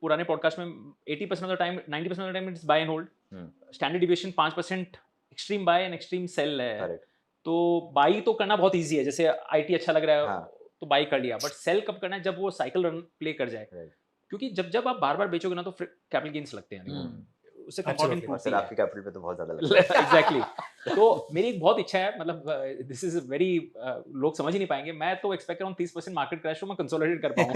पुराने पॉडकास्ट में 80% of the time 90% of the time it's buy and hold, standard deviation 5% extreme buy and extreme sell है। Correct. तो buy तो करना बहुत ईजी है, जैसे आईटी अच्छा लग रहा है हाँ। तो बाई कर लिया, बट सेल कब करना है, जब वो साइकिल रन प्ले कर जाए। Right. क्योंकि जब आप बार बार बेचोगे ना तो कैपिटल गेन्स लगते हैं, उससे कंपाउंडिंग और टूटती फिर है। आपके कैपिटल पे तो बहुत ज्यादा लगता है। एग्जैक्टली। तो मेरी एक बहुत इच्छा है, मतलब दिस इज वेरी, लोग समझ ही नहीं पाएंगे, मैं तो एक्सपेक्ट कर रहा हूँ 30% मार्केट क्रैश हो, मैं कंसोलिडेट कर पाऊँ।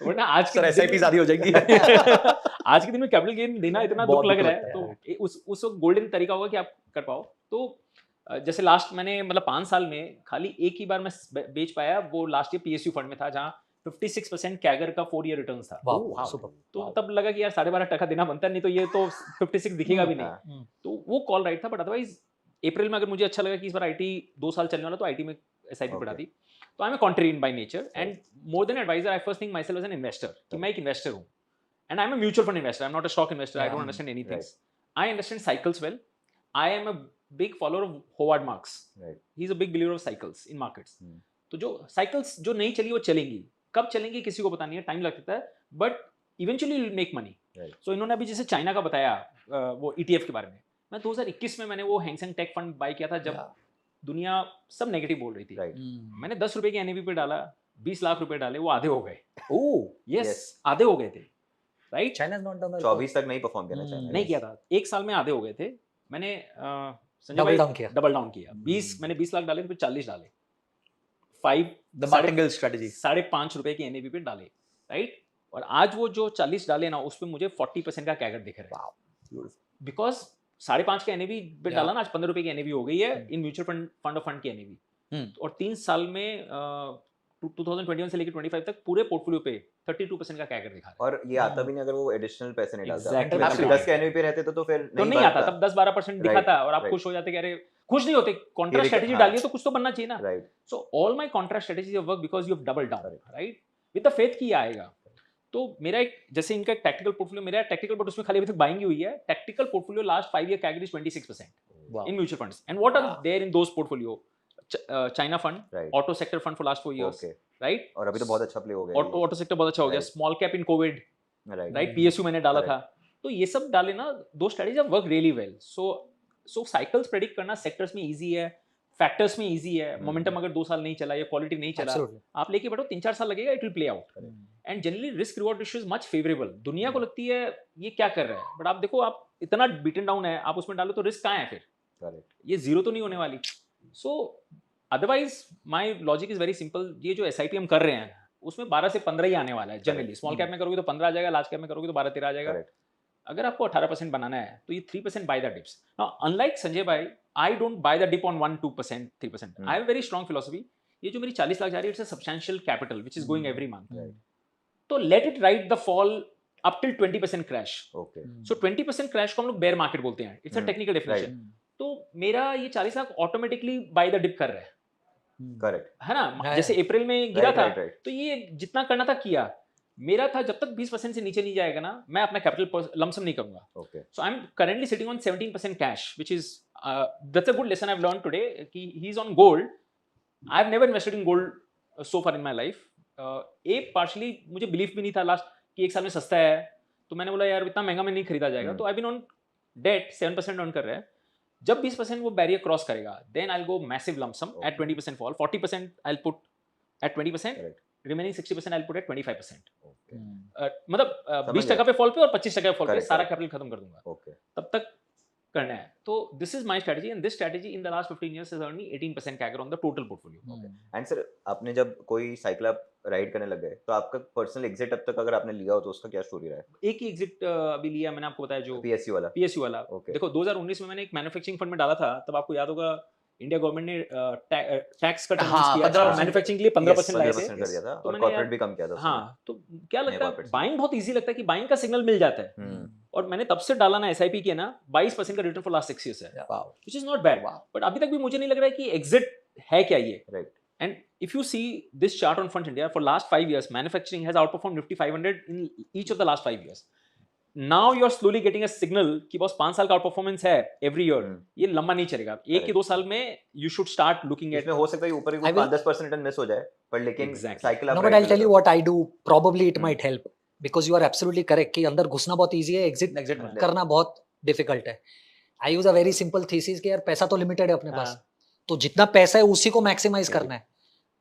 वरना आज के SIP आधी हो जाएगी। आज के दिन में कैपिटल गेन देना इतना दुख लग रहा है, तो उस वक्त गोल्डन तरीका होगा कि आप कर पाओ। तो जैसे लास्ट मैंने मतलब 5 साल में खाली एक ही बार मैं बेच पाया, वो लास्ट ईयर पीएसयू फंड में था, जहाँ 56% कैगर का 4 ईयर रिटर्न था। तो तब लगा कि यार 12.5% देना बनता है, नहीं तो ये तो 56 दिखेगा भी नहीं। तो वो कॉल राइट था, बट अदरवाइज अप्रैल में अगर मुझे अच्छा लगा कि इस बार आईटी 2 साल चलने वाला, तो आईटी में एसआईपी बढ़ा दी। तो I am a contrarian by nature and more than adviser, I first think myself as an investor, कि मैं एक इन्वेस्टर हूँ, and I am a mutual fund investor, I am not a stock investor, I don't understand anything. I understand cycles well, I am a big follower of Howard Marks. Right. He's a big believer of cycles in markets. तो जो cycles जो नहीं चली वो चलेंगी, कब चलेंगी किसी को पता नहीं है, टाइम लगता है, but eventually you'll make money. Right. So इन्होंने अभी जैसे चाइना का बताया वो ETF के बारे में, मैं 2021 में मैंने वो Hang Seng Tech Fund buy किया था, जब दुनिया सब नेगेटिव बोल रही थी। Right. मैंने 10 रुपए की NAV पे डाला, 20 लाख रुपए डाले, वो आधे हो गए। Yes, आधे हो गए थे। Right, China is not done 24 तक नहीं परफॉर्म किया चाइना, नहीं किया था, एक साल में आधे हो गए थे। मैंने डबल डाउन किया 20 लाख डाले, फिर 40 डाले, 5.5 रुपए की एनएवी पे डाले, राइट। और आज वो जो 40 डाले ना, उसपे मुझे 40% का कैगर दिख रहा है, बिकॉज 5.5 का एनएवी पे डाला ना, आज 15 रुपए की एनएवी हो गई है इन म्यूचुअल फंड की एनएवी। और 3 साल में 2021 से लेकर 25 तक पूरे पोर्टफोलियो पे 32% का कैगर दिखा रहा है। और ये आता भी नहीं अगर वो एडिशनल पैसे नहीं डालता। Exactly. अगर 10 के एनवी पे रहते तो फिर नहीं आता, तब 10-12% दिखाता और आप खुश हो जाते कि अरे, खुश नहीं होते, कॉन्ट्रा स्ट्रेटजी डालिए तो कुछ तो बनना चाहिए ना। Right. So all my contra strategies have work because you have double down, right, with the faith कि आएगा। तो मेरा एक, जैसे इनका टैक्टिकल पोर्टफोलियो, मेरा टैक्टिकल, बट उसमें खाली अभी तक बाइंग ही हुई है। Tactical portfolio last 5 year CAGR is 26% in mutual funds. And what are there in those portfolio? China fund, auto sector fund for last 4 years, right, और अभी तो बहुत अच्छा प्ले हो गया, ऑटो सेक्टर बहुत अच्छा हो गया, स्मॉल कैप इन कोविड, राइट, पीएसयू मैंने डाला था। तो ये सब डाले ना, दो strategies have work really well. So cycles predict करना सेक्टर्स में इजी है, फैक्टर्स में इजी है। मोमेंटम अगर 2 साल नहीं चला या क्वालिटी नहीं चला, आप लेके बैठो, 3-4 साल लगेगा, it will play out. And generally risk reward ratio is much favourable. दुनिया को लगती है ये क्या कर रहा है, बट आप देखो, आप इतना बीटन डाउन है, आप उसमें डालो तो रिस्क कहाँ है फिर? ये जीरो तो नहीं होने वाली। सो otherwise my logic is very simple. ये जो एसआईपी हम कर रहे हैं उसमें 12 से 15 ही आने वाला है जनरली। स्मॉल कैप में करोगे तो 15 आ जाएगा, लार्ज कैप में करोगे तो 12-13 आ जाएगा। अगर आपको 18% बनाना है तो ये 3% buy the dips. Now unlike Sanjay भाई, I don't buy the dip on 1-2%, 3%। I have very strong philosophy. ये जो मेरी 40 लाख जा रही है, it's a substantial capital which is going every month. तो let it ride the fall up till 20% crash. So 20% crash को हम लोग बेयर मार्केट बोलते हैं, इट्स अ टेक्निकल डेफिनेशन। तो मेरा ये 40 lakh automatically buy the dip कर रहा है, करेक्ट है ना। जैसे अप्रैल में गिरा था, तो ये जितना करना था किया। मेरा था जब तक 20% से नीचे नहीं जाएगा ना, मैं अपना कैपिटल लमसम नहीं करूंगा। So I am currently sitting on 17% cash, which is that's a good lesson I have learned today, कि he is on gold. I have never invested in gold so far in my life. एक partially मुझे belief भी नहीं था last कि एक साल में सस्ता है, तो मैंने बोला यार इतना महंगा में नहीं खरीदा जाएगा। तो I been on debt 7% earn कर रहा है। जब 20% वो बैरियर क्रॉस करेगा, then I will go massive lump sum at 20% fall, 40% I will put at 20%, remaining 60% I will put at 25%। मतलब 20% पे फॉल पे और 25% फॉल पे सारा कैपिटल खत्म कर दूंगा। तब तक करना है। तो this is my strategy, and this strategy in the last 15 years has earned me 18% CAGR on the total portfolio. And sir, आपने जब कोई साइकिल आप राइड करने लग गए, तो आपका पर्सनल एग्जिट अब तक अगर आपने लिया हो तो उसका क्या स्टोरी रहा है? एक ही एग्जिट अभी लिया मैंने, आपको बताया, जो पीएसयू वाला। देखो 2019 में मैंने एक मैन्युफैक्चरिंग फंड में डाला था। तब आपको याद होगा इंडिया गवर्नमेंट ने टैक्स कट अनाउंस किया, मैन्युफैक्चरिंग के लिए 15% लाए थे, कर दिया था, तो और कॉर्पोरेट भी कम किया था। हाँ, तो क्या लगता है, बाइंग बहुत इजी लगता है कि बाइंग का सिग्नल मिल जाता है। और मैंने तब से डाला ना, एसआईपी किया ना, 22% का रिटर्न फॉर लास्ट 6 years है, which is not bad. But अभी तक भी मुझे नहीं लग रहा है कि एग्जिट है क्या ये, right. And if you see this chart on Funds India, for last 5 years, manufacturing has outperformed Nifty 500 in each of the last 5 years. Now you are slowly getting a signal कि बस 5 साल का outperformance है every year. ये लंबा नहीं चलेगा, 1 या 2 साल में you should start looking at. इसमें हो सकता है ऊपर ही 5-10% रिटर्न मिस हो जाए, पर लेकिन cycle No, but I'll tell you what I do. Probably it might help. Because you are absolutely correct कि अंदर घुसना बहुत ईजी है, एग्जिट एग्जिट मतलब- करना बहुत डिफिकल्ट है. I use a very simple thesis कि यार पैसा तो लिमिटेड है अपने पास, हाँ, तो जितना पैसा है उसी को मैक्सिमाइज करना है.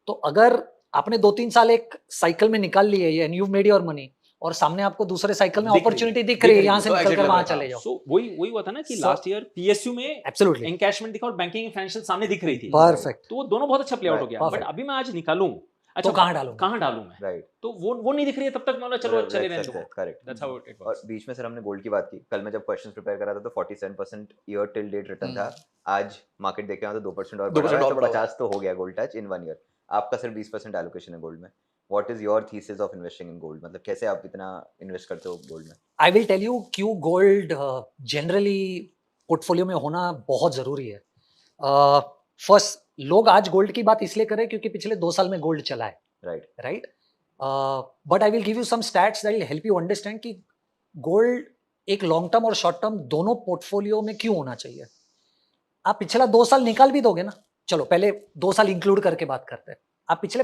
तो अगर आपने 2-3 साल एक साइकिल में निकाल लिए and you made your money, और सामने आपको दूसरे साइकिल में दिख रही है, अपॉर्चुनिटी दिख दिख रही है, रही यहाँ है, से तो निकल exit कर कर वहां लो. चले जाओ. सो वही हुआ था ना कि So- लास्ट ईयर पीएसयू में एब्सोल्युटली एनकैशमेंट दिखा और बैंकिंग फाइनेंशियल सामने दिख रही थी, परफेक्ट. तो वो दोनों बहुत अच्छा प्ले आउट हो गया. But Perfect. अभी मैं आज निकालूं, अच्छा तो कहाँ डालूंगा? कहाँ डालूं मैं, राइट. तो वो नहीं दिख रही है, तब तक मैं चलो चले रहने दो. करेक्ट. दैट्स हाउ इट और वर्क्स. बीच में सर हमने गोल्ड की बात की. कल मैं जब क्वेश्चंस प्रिपेयर कर रहा था तो 47% ईयर टिल डेट रिटर्न था. आज मार्केट देख के आया तो 2% और 2% बढ़ा है, और तो बढ़ा हुआ 50 तो हो गया गोल्ड टच इन 1 ईयर. आपका सिर्फ 20% एलोकेशन है गोल्ड में. What is your thesis of investing in gold? मतलब कैसे आप इतना इन्वेस्ट करते हो गोल्ड में? आई विल टेल यू क्यों गोल्ड जनरली पोर्टफोलियो में होना बहुत जरूरी है. फर्स्ट, लोग आज गोल्ड की बात इसलिए करें क्योंकि पिछले 2 साल में गोल्ड चला है, right. Right? But I will give you some stats that will help you understand कि गोल्ड एक लॉन्ग टर्म और शॉर्ट टर्म दोनों पोर्टफोलियो में क्यों होना चाहिए. आप पिछला 2 साल निकाल भी दोगे ना, चलो पहले 2 साल इंक्लूड करके बात करते हैं. आप पिछले